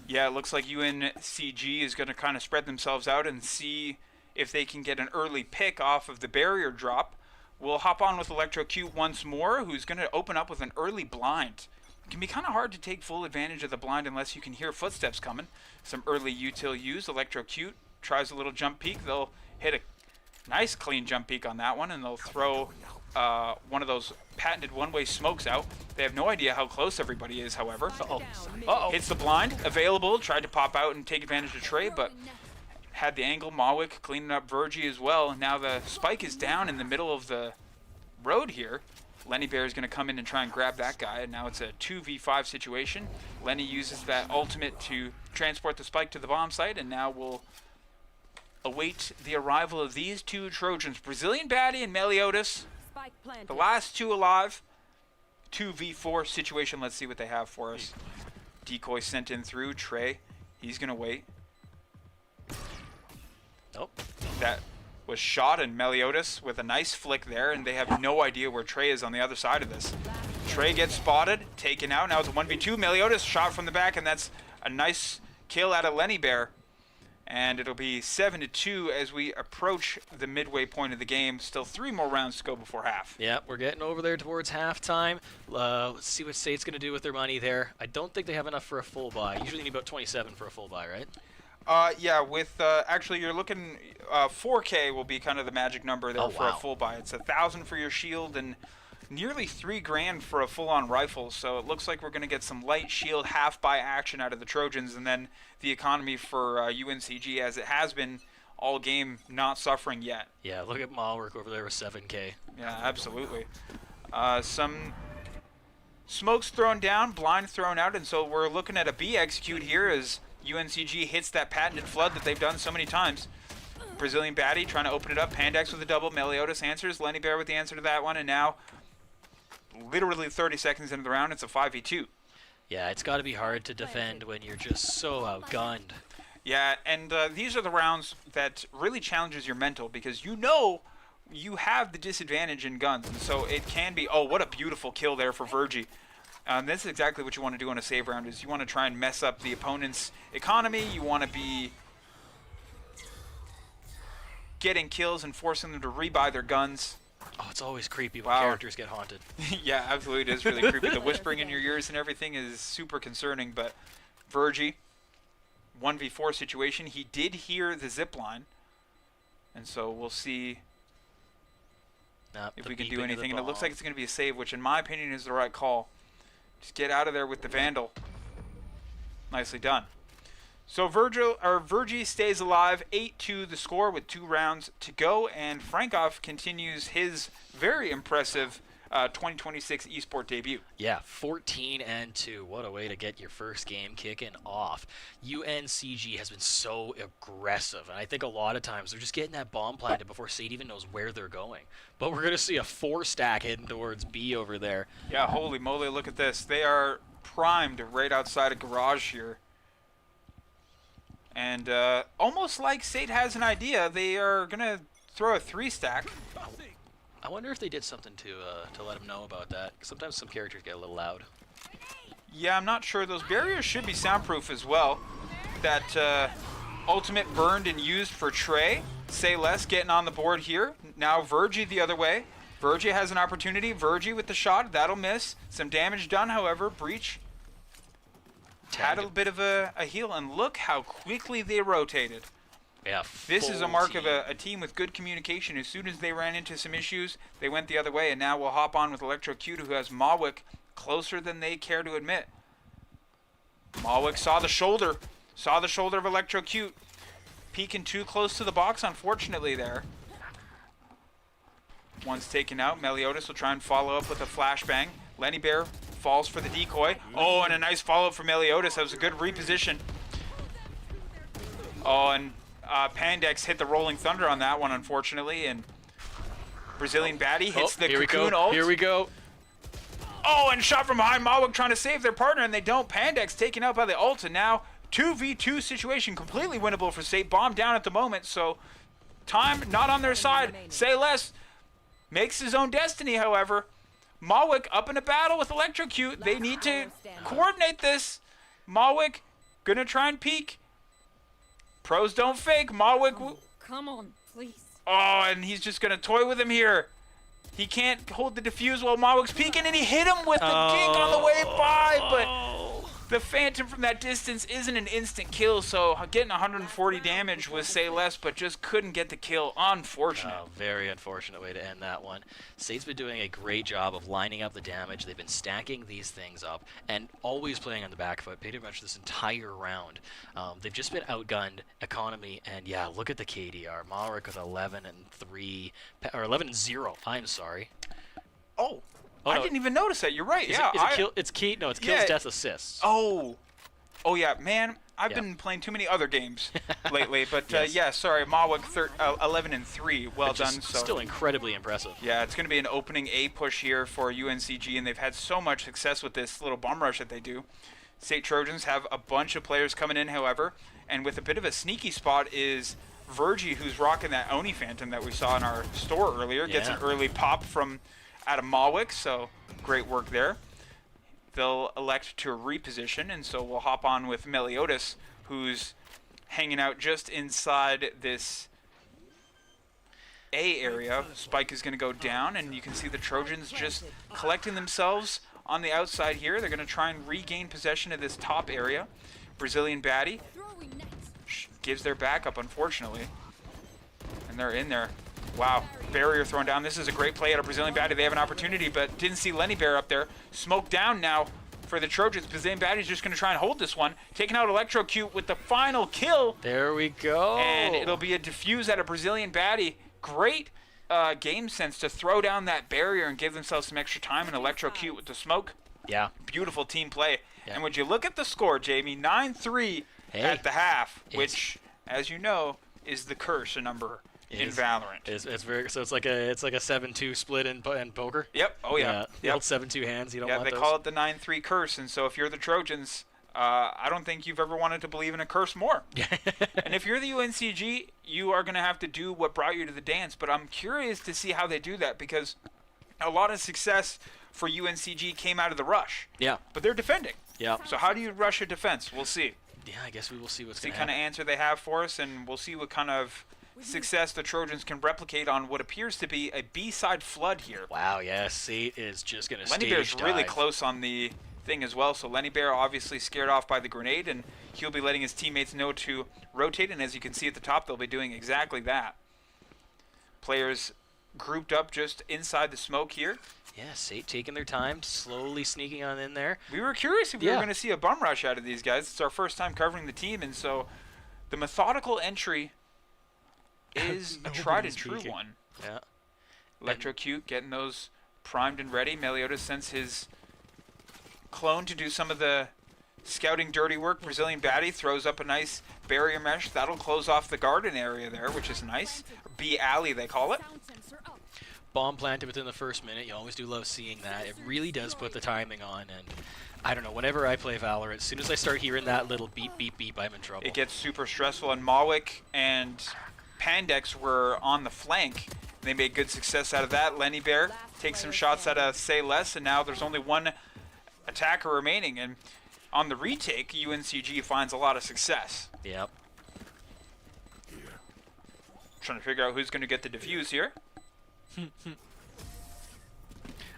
[SPEAKER 1] Yeah, it looks like UNCG is going to kind of spread themselves out and see if they can get an early pick off of the barrier drop. We'll hop on with Electrocute once more, who's going to open up with an early blind. It can be kind of hard to take full advantage of the blind unless you can hear footsteps coming. Some early util use. Electrocute tries a little jump peek. They'll hit a nice clean jump peek on that one, and they'll throw one of those patented one-way smokes out. They have no idea how close everybody is, however. Uh-oh. Hits the blind. Available. Tried to pop out and take advantage of Trey, but had the angle. Mawick cleaning up Virgie as well. Now the spike is down in the middle of the road here. Lenny Bear is going to come in and try and grab that guy, and now it's a 2v5 situation. Lenny uses that ultimate to transport the spike to the bomb site, and now we'll await the arrival of these two Trojans, Brazilian Baddie and Meliodas. The last two alive. 2v4 situation. Let's see what they have for us. Decoy sent in through. Trey, he's going to wait.
[SPEAKER 2] Nope.
[SPEAKER 1] That was shot, and Meliodas with a nice flick there, and they have no idea where Trey is on the other side of this. Trey gets spotted, taken out. Now it's a 1v2. Meliodas shot from the back, and that's a nice kill out of Lenny Bear. And it'll be 7-2 as we approach the midway point of the game. Still 3 more rounds to go before half.
[SPEAKER 2] Yeah, we're getting over there towards halftime. Let's see what SAIT's going to do with their money there. I don't think they have enough for a full buy. Usually need about 27 for a full buy, right?
[SPEAKER 1] Yeah, with actually you're looking 4K will be kind of the magic number there for a full buy. It's 1,000 for your shield and nearly $3,000 for a full-on rifle. So it looks like we're going to get some light shield half buy action out of the Trojans, and then the economy for UNCG as it has been all game, not suffering yet.
[SPEAKER 2] Yeah, look at Malwork over there with 7K.
[SPEAKER 1] Yeah, absolutely. Some smokes thrown down, blind thrown out, and so we're looking at a B execute here as UNCG hits that patented flood that they've done so many times. Brazilian Baddie trying to open it up. Pandex with a double. Meliodas answers. Lenny Bear with the answer to that one. And now, literally 30 seconds into the round, it's a 5v2.
[SPEAKER 2] Yeah, it's got to be hard to defend when you're just so outgunned.
[SPEAKER 1] Yeah, and these are the rounds that really challenges your mental because you know you have the disadvantage in guns. And so it can be, oh, what a beautiful kill there for Virgie. This is exactly what you want to do on a save round is you want to try and mess up the opponent's economy. You want to be getting kills and forcing them to rebuy their guns.
[SPEAKER 2] Oh, it's always creepy when characters get haunted.
[SPEAKER 1] Yeah, absolutely. It is really creepy. The whispering in your ears and everything is super concerning. But Virgie, 1v4 situation. He did hear the zip line. And so we'll see if we can do anything. And it looks like it's going to be a save, which in my opinion is the right call. Just get out of there with the Vandal. Nicely done. So Virgie stays alive, 8-2 the score with 2 rounds to go, and Frankov continues his very impressive 2026 Esports debut.
[SPEAKER 2] Yeah, 14-2. What a way to get your first game kicking off. UNCG has been so aggressive, and I think a lot of times they're just getting that bomb planted before SAIT even knows where they're going. But we're going to see a 4-stack heading towards B over there.
[SPEAKER 1] Yeah, holy moly, look at this. They are primed right outside a garage here. And almost like SAIT has an idea, they are going to throw a 3-stack.
[SPEAKER 2] I wonder if they did something to let them know about that. 'Cause sometimes some characters get a little loud.
[SPEAKER 1] Yeah, I'm not sure. Those barriers should be soundproof as well. That ultimate burned and used for Trey. Say Less getting on the board here. Now Virgie the other way. Virgie has an opportunity. Virgie with the shot. That'll miss. Some damage done, however. Breach had a bit of a heal, and look how quickly they rotated.
[SPEAKER 2] Yeah,
[SPEAKER 1] This is a mark
[SPEAKER 2] team.
[SPEAKER 1] of a team with good communication. As soon as they ran into some issues, they went the other way, and now we'll hop on with Electrocute, who has Mawick closer than they care to admit. Mawick saw the shoulder of Electrocute. Peeking too close to the box, unfortunately, there. One's taken out. Meliodas will try and follow up with a flashbang. Lenny Bear falls for the decoy. Oh, and a nice follow-up from Meliodas. That was a good reposition. Oh, and Pandex hit the Rolling Thunder on that one, unfortunately, and Brazilian Baddie hits the Cocoon ult.
[SPEAKER 2] Here we go.
[SPEAKER 1] Oh, and shot from behind. Mawick trying to save their partner, and they don't. Pandex taken out by the ult, and now 2v2 situation, completely winnable for SAIT. Bomb down at the moment, so time not on their side. Say Less makes his own destiny, however. Mawick up in a battle with Electrocute. They need to coordinate this. Mawick gonna try and peek. Pros don't fake. Mawick.
[SPEAKER 3] Come on, please.
[SPEAKER 1] Oh, and he's just gonna toy with him here. He can't hold the defuse while Mawick's peeking, and he hit him with the gink on the way by, but the Phantom from that distance isn't an instant kill, so getting 140 damage was Say Less, but just couldn't get the kill. Unfortunate.
[SPEAKER 2] Very unfortunate way to end that one. SAIT's been doing a great job of lining up the damage. They've been stacking these things up and always playing on the back foot pretty much this entire round. They've just been outgunned, economy, and yeah, look at the KDR. Mawick with 11 and 3, or 11 and 0. I'm sorry.
[SPEAKER 1] Oh,
[SPEAKER 2] Oh,
[SPEAKER 1] I
[SPEAKER 2] no.
[SPEAKER 1] didn't even notice that. You're right.
[SPEAKER 2] Is
[SPEAKER 1] Yeah,
[SPEAKER 2] it kill? It's key. No, it's kills,
[SPEAKER 1] Yeah.
[SPEAKER 2] death, assists.
[SPEAKER 1] Oh yeah, man. I've been playing too many other games lately, but yeah, sorry, Mawick 11 and 3. Well
[SPEAKER 2] Which is
[SPEAKER 1] done. So
[SPEAKER 2] still incredibly impressive.
[SPEAKER 1] yeah, it's going to be an opening A push here for UNCG, and they've had so much success with this little bomb rush that they do. SAIT Trojans have a bunch of players coming in, however, and with a bit of a sneaky spot is Virgie, who's rocking that Oni Phantom that we saw in our store earlier. Gets an early pop from out of Mawick, so great work there. They'll elect to reposition, and so we'll hop on with Meliodas, who's hanging out just inside this A area. Spike is going to go down, and you can see the Trojans just collecting themselves on the outside here. They're going to try and regain possession of this top area. Brazilian Baddie gives their backup, unfortunately, and they're in there. Wow, barrier thrown down. This is a great play out of Brazilian Baddie. They have an opportunity, but didn't see Lenny Bear up there. Smoke down now for the Trojans. Brazilian Baddie's just going to try and hold this one. Taking out Electrocute with the final kill.
[SPEAKER 2] There we go.
[SPEAKER 1] And it'll be a defuse out of Brazilian Baddie. Great game sense to throw down that barrier and give themselves some extra time, and Electrocute with the smoke.
[SPEAKER 2] Yeah.
[SPEAKER 1] Beautiful team play.
[SPEAKER 2] Yeah.
[SPEAKER 1] And would you look at the score, Jamie? 9-3 at the half, which, as you know, is the curse number in Valorant.
[SPEAKER 2] It's very so. It's like a 7-2 split in poker.
[SPEAKER 1] Yep. Oh yeah.
[SPEAKER 2] The old 7-2 hands. You don't want
[SPEAKER 1] they
[SPEAKER 2] those.
[SPEAKER 1] call it the 9-3 curse, and so if you're the Trojans, I don't think you've ever wanted to believe in a curse more. And if you're the UNCG, you are going to have to do what brought you to the dance. But I'm curious to see how they do that, because a lot of success for UNCG came out of the rush.
[SPEAKER 2] Yeah.
[SPEAKER 1] But they're defending.
[SPEAKER 2] Yeah.
[SPEAKER 1] So how do you rush a defense? We'll see.
[SPEAKER 2] Yeah, I guess we will see what's
[SPEAKER 1] See
[SPEAKER 2] going to
[SPEAKER 1] kind
[SPEAKER 2] happen.
[SPEAKER 1] of answer they have for us, and we'll see what kind of success the Trojans can replicate on what appears to be a B-side flood here.
[SPEAKER 2] Wow, yeah, SAIT is just going to
[SPEAKER 1] Lenny Bear's really close on the thing as well, so Lenny Bear obviously scared off by the grenade, and he'll be letting his teammates know to rotate, and as you can see at the top, they'll be doing exactly that. Players grouped up just inside the smoke here.
[SPEAKER 2] Yeah, SAIT taking their time, slowly sneaking on in there.
[SPEAKER 1] We were curious if we were going to see a bum rush out of these guys. It's our first time covering the team, and so the methodical entry is a tried and true one.
[SPEAKER 2] Yeah.
[SPEAKER 1] Electrocute getting those primed and ready. Meliodas sends his clone to do some of the scouting dirty work. Brazilian Baddie throws up a nice barrier mesh. That'll close off the garden area there, which is nice. B-alley, they call it.
[SPEAKER 2] Bomb planted within the first minute. You always do love seeing that. It really does put the timing on, and I don't know, whenever I play Valorant, as soon as I start hearing that little beep, beep, beep, I'm in trouble.
[SPEAKER 1] It gets super stressful, and Mawick and Pandex were on the flank. They made good success out of that. Lenny Bear takes some shots out of Say Less, and now there's only one attacker remaining, and on the retake, UNCG finds a lot of success.
[SPEAKER 2] Yep.
[SPEAKER 1] Trying to figure out who's going to get the defuse here.
[SPEAKER 2] I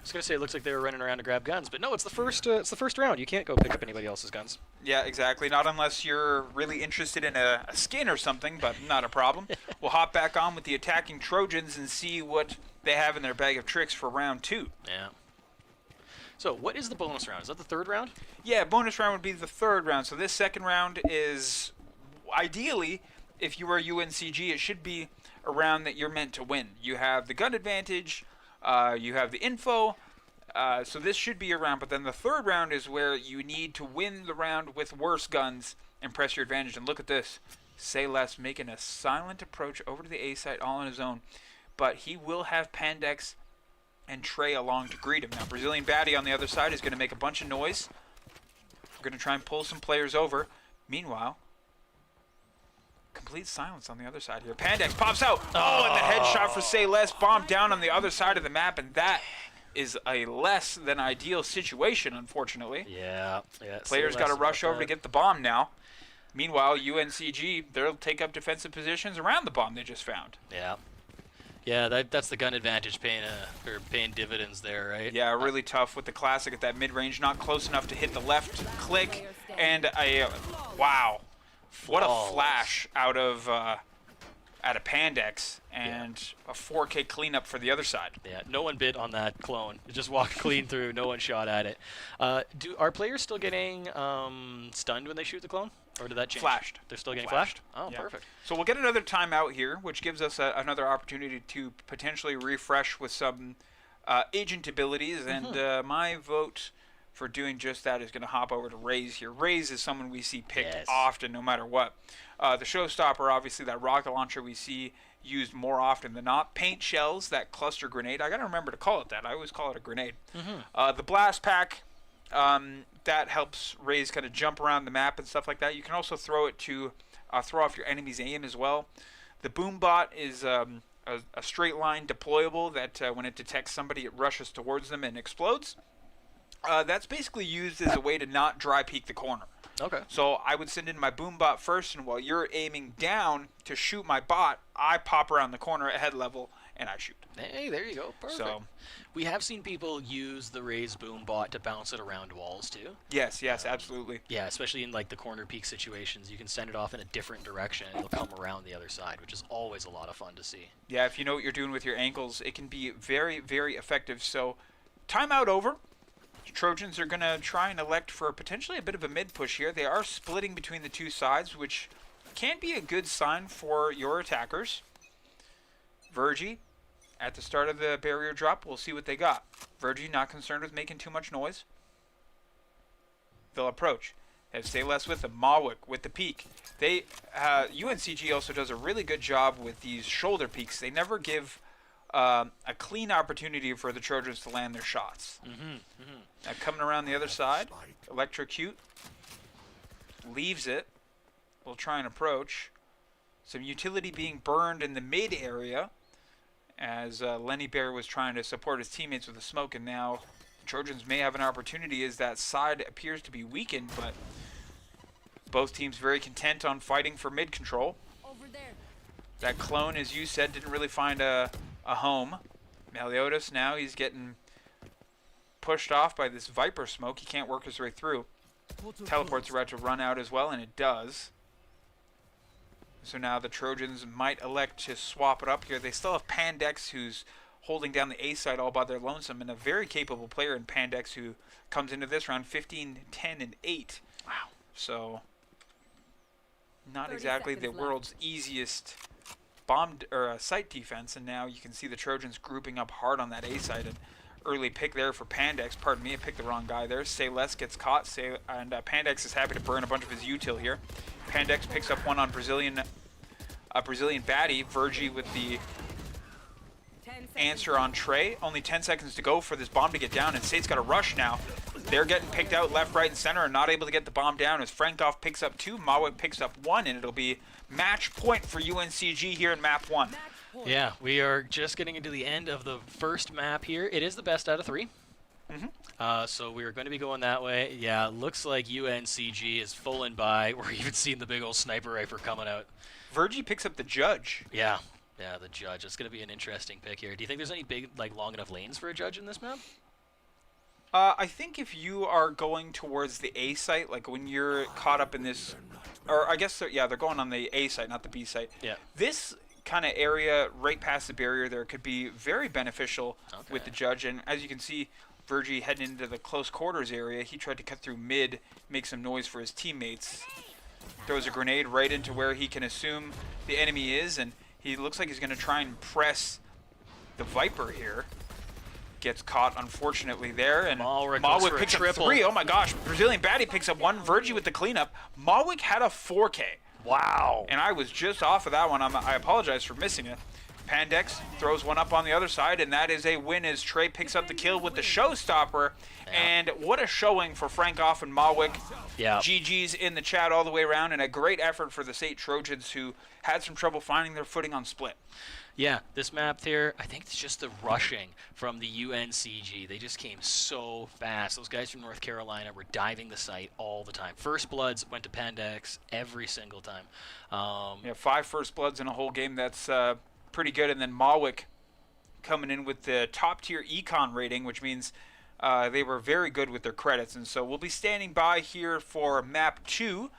[SPEAKER 2] was gonna say it looks like they were running around to grab guns, but no, it's the first round. You can't go pick up anybody else's guns.
[SPEAKER 1] Yeah, exactly. Not unless you're really interested in a skin or something, but not a problem. We'll hop back on with the attacking Trojans and see what they have in their bag of tricks for round 2.
[SPEAKER 2] Yeah. So what is the bonus round? Is that the third round?
[SPEAKER 1] Yeah, bonus round would be the third round. So this second round is, ideally, if you are UNCG, it should be a round that you're meant to win. You have the gun advantage, you have the info, so this should be a round. But then the third round is where you need to win the round with worse guns and press your advantage. And look at this. Say Less making a silent approach over to the A site all on his own. But he will have Pandex and Trey along to greet him. Now, Brazilian Baddie on the other side is going to make a bunch of noise. We're going to try and pull some players over. Meanwhile, complete silence on the other side here. Pandex pops out. Oh, and the headshot for Say Less. Bomb down on the other side of the map, and that is a less than ideal situation, unfortunately.
[SPEAKER 2] Yeah.
[SPEAKER 1] Players got to rush over to get the bomb now. Meanwhile, UNCG, they'll take up defensive positions around the bomb they just found.
[SPEAKER 2] Yeah. Yeah, that's the gun advantage paying dividends there, right?
[SPEAKER 1] Yeah, really tough with the classic at that mid-range. Not close enough to hit the left click. And a, wow. What a flash out of Pandex, and a 4K cleanup for the other side.
[SPEAKER 2] Yeah, no one bit on that clone. It just walked clean through. No one shot at it. Are players still getting stunned when they shoot the clone? Or did that change?
[SPEAKER 1] Flashed.
[SPEAKER 2] They're still getting flashed? Oh,
[SPEAKER 1] yeah.
[SPEAKER 2] Perfect.
[SPEAKER 1] So we'll get another timeout here, which gives us another opportunity to potentially refresh with some agent abilities. And my vote for doing just that is going to hop over to Raze here. Raze is someone we see picked often, no matter what. The showstopper, obviously, that rocket launcher we see used more often than not. Paint shells, that cluster grenade. I got to remember to call it that. I always call it a grenade. The blast pack, that helps Raze kind of jump around the map and stuff like that. You can also throw it to throw off your enemy's aim as well. The boom bot is a straight line deployable that when it detects somebody, it rushes towards them and explodes. That's basically used as a way to not dry peek the corner.
[SPEAKER 2] Okay.
[SPEAKER 1] So I would send in my boom bot first, and while you're aiming down to shoot my bot, I pop around the corner at head level and I shoot.
[SPEAKER 2] Hey, there you go. Perfect. So, we have seen people use the Raze boom bot to bounce it around walls too.
[SPEAKER 1] Yes, absolutely.
[SPEAKER 2] Yeah, especially in like the corner peek situations, you can send it off in a different direction and it'll come around the other side, which is always a lot of fun to see.
[SPEAKER 1] Yeah, if you know what you're doing with your ankles, it can be very, very effective. So, timeout over. Trojans are going to try and elect for potentially a bit of a mid push here. They are splitting between the two sides, which can be a good sign for your attackers. Virgie at the start of the barrier drop, we'll see what they got. Virgie not concerned with making too much noise. They'll approach. They have Say Less with them. Mawick with the peek. They UNCG also does a really good job with these shoulder peeks. They never give a clean opportunity for the Trojans to land their shots. Now coming around the other side, electrocute, leaves it. We'll try and approach. Some utility being burned in the mid area as Lenny Bear was trying to support his teammates with the smoke, and now the Trojans may have an opportunity as that side appears to be weakened, but both teams very content on fighting for mid control.
[SPEAKER 3] Over there.
[SPEAKER 1] That clone, as you said, didn't really find a home. Meliodas now, he's getting pushed off by this Viper smoke. He can't work his way through. Teleport's about to run out as well, and it does. So now the Trojans might elect to swap it up here. They still have Pandex, who's holding down the A side all by their lonesome, and a very capable player in Pandex who comes into this round 15, 10, and 8.
[SPEAKER 2] Wow.
[SPEAKER 1] So not exactly the world's easiest bomb or SAIT defense, and now you can see the Trojans grouping up hard on that A side. And early pick there for Pandex. Pardon me, I picked the wrong guy there. Say Less gets caught, and Pandex is happy to burn a bunch of his util here. Pandex picks up one on Brazilian Baddie. Virgie with the answer on Trey. Only 10 seconds to go for this bomb to get down, and SAIT's got a rush now. They're getting picked out left, right, and center and not able to get the bomb down as Frankov picks up 2, Mawick picks up 1, and it'll be match point for UNCG here in map 1.
[SPEAKER 2] Yeah, we are just getting into the end of the first map here. It is the best out of 3. So we're going to be going that way. Yeah, looks like UNCG is full and by. We're even seeing the big old sniper rifle coming out.
[SPEAKER 1] Virgie picks up the Judge.
[SPEAKER 2] Yeah, yeah, the Judge. It's going to be an interesting pick here. Do you think there's any big, like, long enough lanes for a Judge in this map?
[SPEAKER 1] I think if you are going towards the A site, like when you're caught up in this, or I guess they're going on the A site, not the B site.
[SPEAKER 2] Yeah.
[SPEAKER 1] This kind of area right past the barrier there could be very beneficial
[SPEAKER 2] Okay.
[SPEAKER 1] with the Judge. And as you can see, Virgie heading into the close quarters area, he tried to cut through mid, make some noise for his teammates. Throws a grenade right into where he can assume the enemy is, and he looks like he's going to try and press the Viper here. Gets caught, unfortunately, there, and
[SPEAKER 2] Malwick goes for a
[SPEAKER 1] picks up
[SPEAKER 2] triple.
[SPEAKER 1] 3. Oh my gosh, Brazilian Baddie picks up 1. Virgie with the cleanup. Malwick had a 4K,
[SPEAKER 2] Wow.
[SPEAKER 1] and I was just off of that one. I apologize for missing it. Pandex throws one up on the other side, and that is a win as Trey picks up the kill with the showstopper.
[SPEAKER 2] Yeah.
[SPEAKER 1] And what a showing for Frankoff and Malwick.
[SPEAKER 2] Yeah.
[SPEAKER 1] GG's in the chat all the way around, and a great effort for the SAIT Trojans, who had some trouble finding their footing on split.
[SPEAKER 2] Yeah, this map here, I think it's just the rushing from the UNCG. They just came so fast. Those guys from North Carolina were diving the site all the time. First Bloods went to Pandex every single time.
[SPEAKER 1] Yeah, 5 first bloods in a whole game. That's pretty good. And then Malwick coming in with the top tier econ rating, which means they were very good with their credits. And so we'll be standing by here for map 2.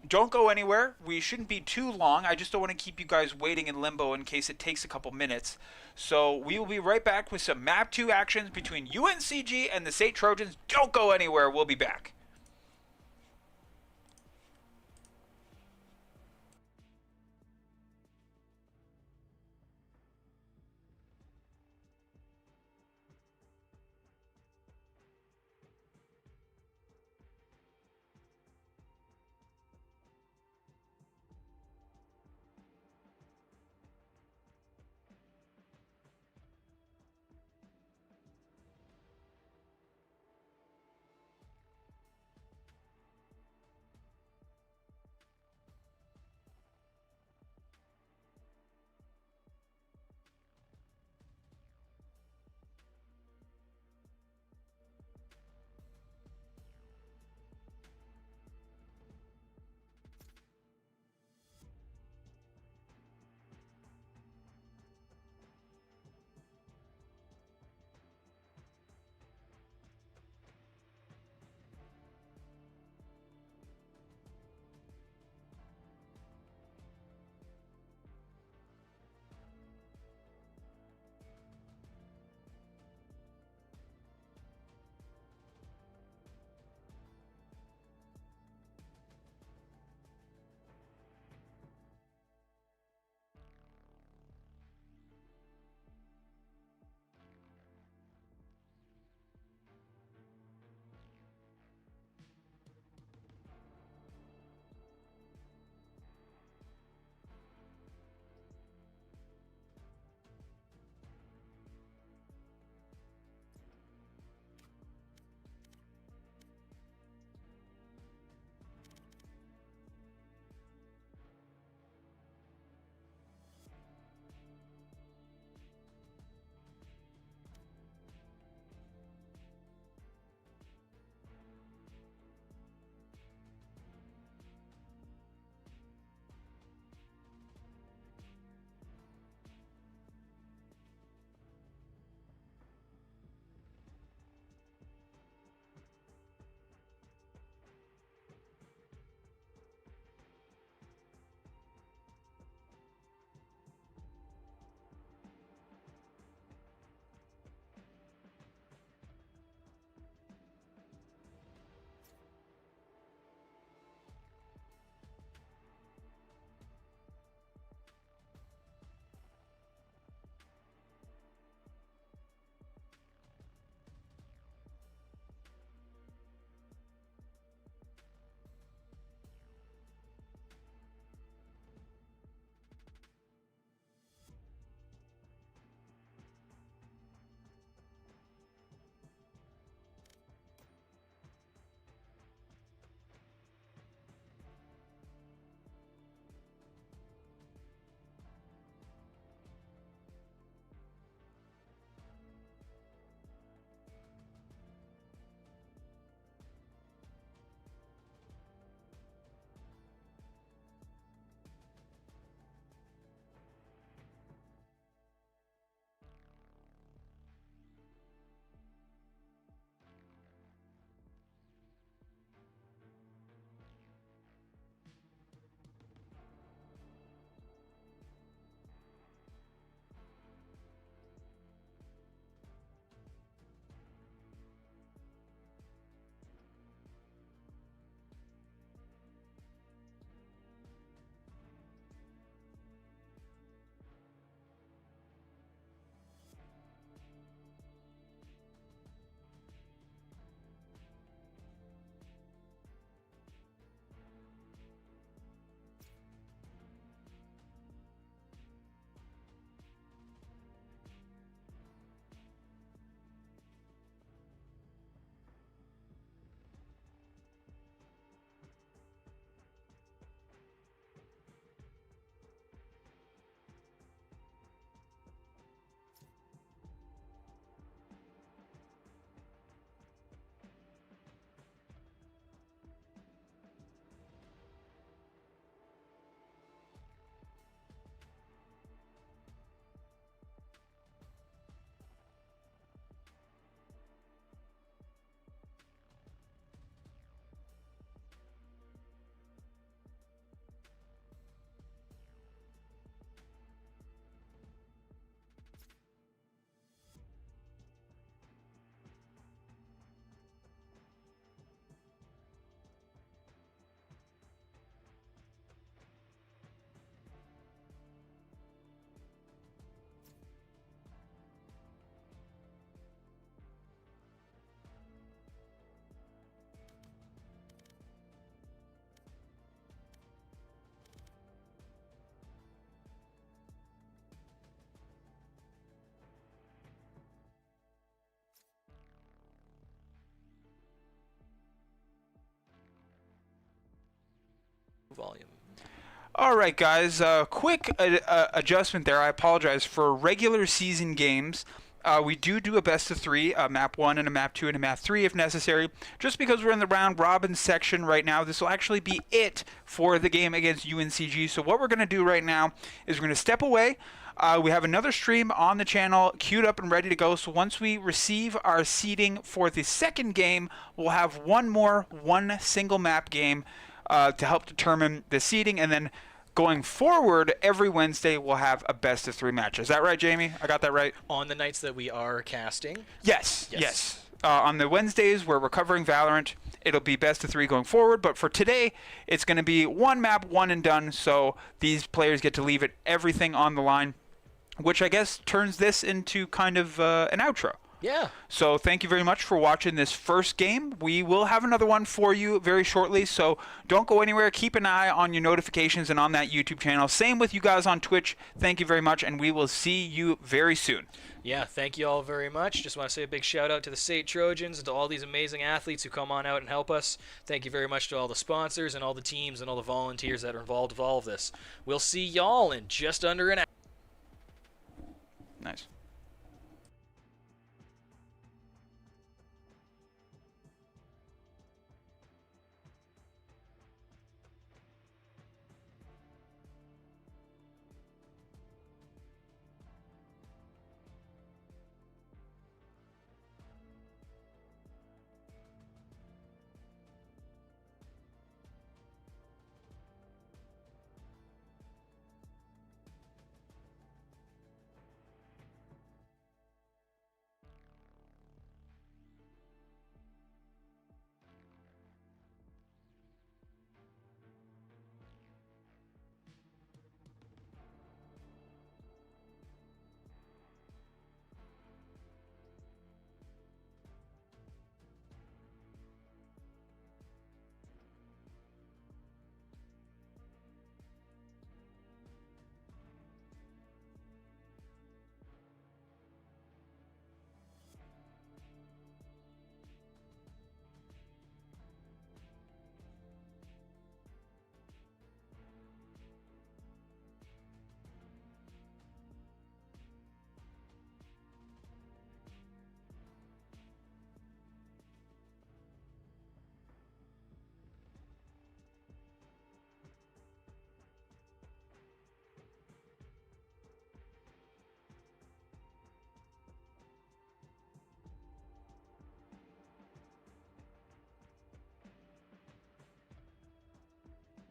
[SPEAKER 1] Don't go anywhere. We shouldn't be too long. I just don't want to keep you guys waiting in limbo in case it takes a couple minutes. So we will be right back with some map 2 actions between UNCG and the SAIT Trojans. Don't go anywhere. We'll be back.
[SPEAKER 4] volume.
[SPEAKER 1] All right, guys. Quick adjustment there. I apologize. For regular season games, we do a best of 3, a map 1 and a map 2 and a map 3 if necessary. Just because we're in the round robin section right now, this will actually be it for the game against UNCG. So what we're going to do right now is we're going to step away. We have another stream on the channel queued up and ready to go. So once we receive our seeding for the second game, we'll have one single map game to help determine the seeding, and then going forward, every Wednesday we'll have a best of 3 match. Is that right, Jamie? I got that right?
[SPEAKER 4] On the nights that we are casting?
[SPEAKER 1] Yes. On the Wednesdays where we're covering Valorant, it'll be best of 3 going forward. But for today, it's going to be one map, one and done. So these players get to leave everything on the line, which I guess turns this into kind of an outro.
[SPEAKER 4] Yeah.
[SPEAKER 1] So thank you very much for watching this first game. We will have another one for you very shortly, so don't go anywhere. Keep an eye on your notifications and on that YouTube channel. Same with you guys on Twitch. Thank you very much, and we will see you very soon.
[SPEAKER 4] Yeah, thank you all very much. Just want to say a big shout out to the SAIT Trojans and to all these amazing athletes who come on out and help us. Thank you very much to all the sponsors and all the teams and all the volunteers that are involved with all of this. We'll see y'all in just under an hour.
[SPEAKER 1] Nice.